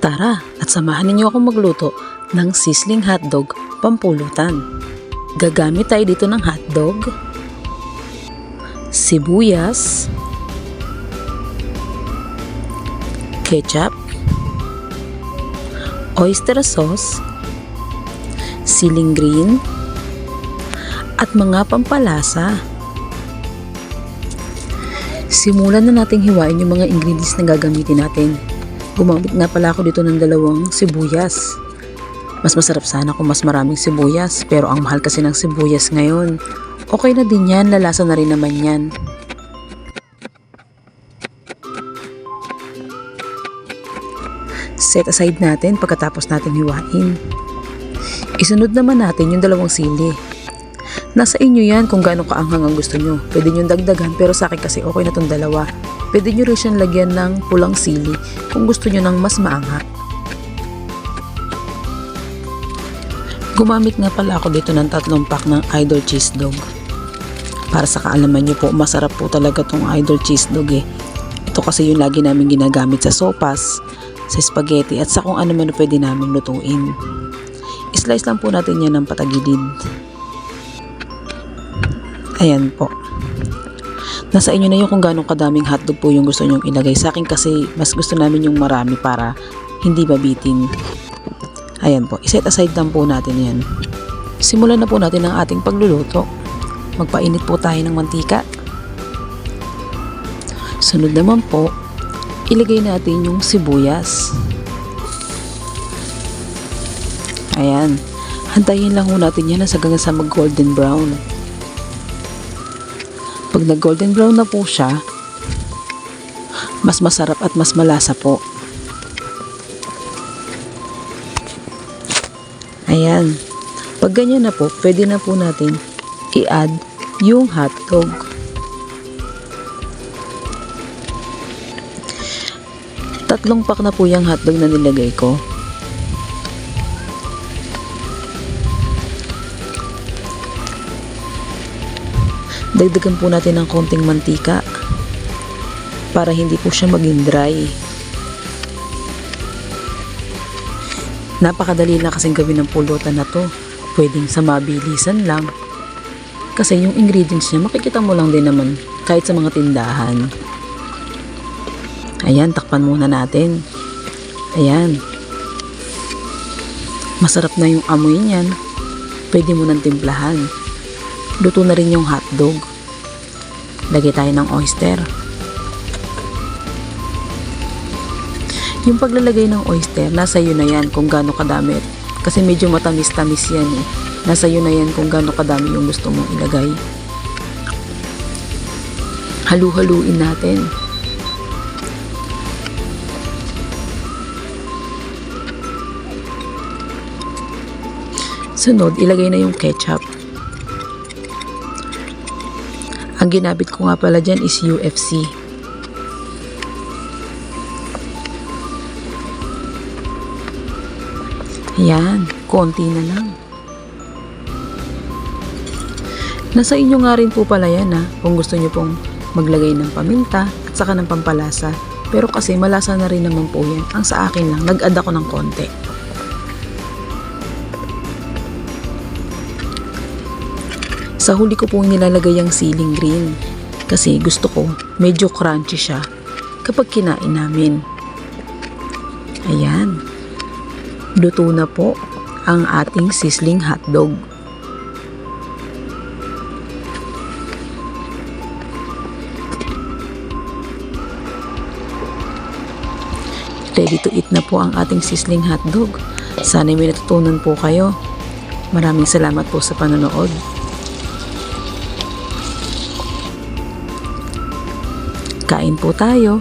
Tara at samahan ninyo akong magluto ng sizzling hotdog pampulutan. Gagamit tayo dito ng hotdog, sibuyas, ketchup, oyster sauce, siling green, at mga pampalasa. Simulan na nating hiwain yung mga ingredients na gagamitin natin. Gumamit nga pala ako dito ng 2 sibuyas. Mas masarap sana kung mas maraming sibuyas, pero ang mahal kasi ng sibuyas ngayon. Okay na din yan, lalasa na rin naman yan. Set aside natin pagkatapos natin hiwain. Isunod naman natin yung 2 sili. Nasa inyo yan kung gaano kaanghang ang gusto nyo. Pwede nyo dagdagan, pero sa akin kasi okay na tong 2. Pwede nyo rin siyang lagyan ng pulang sili kung gusto nyo ng mas maanghang. Gumamit nga pala ako dito ng 3 pack ng Idol Cheese Dog. Para sa kaalaman nyo po, masarap po talaga tong Idol Cheese Dog eh. Ito kasi yung lagi namin ginagamit sa sopas, sa spaghetti at sa kung ano man pwede namin lutuin. I-slice lang po natin yan ng patagilid. Ayan po. Nasa inyo na yun kung gano'ng kadaming hotdog po yung gusto nyong ilagay. Sa akin kasi mas gusto namin yung marami para hindi mabitin. Ayan po, iset aside lang po natin yan. Simulan na po natin ang ating pagluluto. Magpainit po tayo ng mantika. Sunod naman po, ilagay natin yung sibuyas. Ayan, hantayin lang po natin yan hanggang sa mag golden brown. Pag nag golden brown na po siya, mas masarap at mas malasa po. Ayan. Pag ganyan na po, pwede na po natin i-add yung hotdog. Tatlong pack na po yung hotdog na nilagay ko. Dagdagan po natin ng konting mantika para hindi po siya maging dry. Napakadali lang kasing gawin ng pulutan na to. Pwedeng sa mabilisan lang. Kasi yung ingredients niya makikita mo lang din naman kahit sa mga tindahan. Ayan, takpan muna natin. Ayan. Masarap na yung amoy niyan. Pwede mo nang timplahan. Luto na rin yung hotdog. Lagay tayo ng oyster. Yung paglalagay ng oyster, nasa iyo na yan kung gaano kadami. Kasi medyo matamis-tamis yan eh. Nasa iyo na yan kung gaano kadami yung gusto mong ilagay. Halu-haluin natin. Sunod, ilagay na yung ketchup. Ang ginabit ko nga pala dyan is UFC. Ayan, konti na lang. Nasa inyo nga rin po pala yan kung gusto nyo pong maglagay ng paminta at saka ng pampalasa. Pero kasi malasa na rin naman po yan. Ang sa akin lang, nag-add ako ng konti. Sa huli ko pong nilalagay ang siling green kasi gusto ko medyo crunchy siya kapag kinain namin. Ayan. Luto na po ang ating sizzling hotdog. Ready to eat na po ang ating sizzling hotdog. Sana may natutunan po kayo. Maraming salamat po sa panonood. Kain po tayo.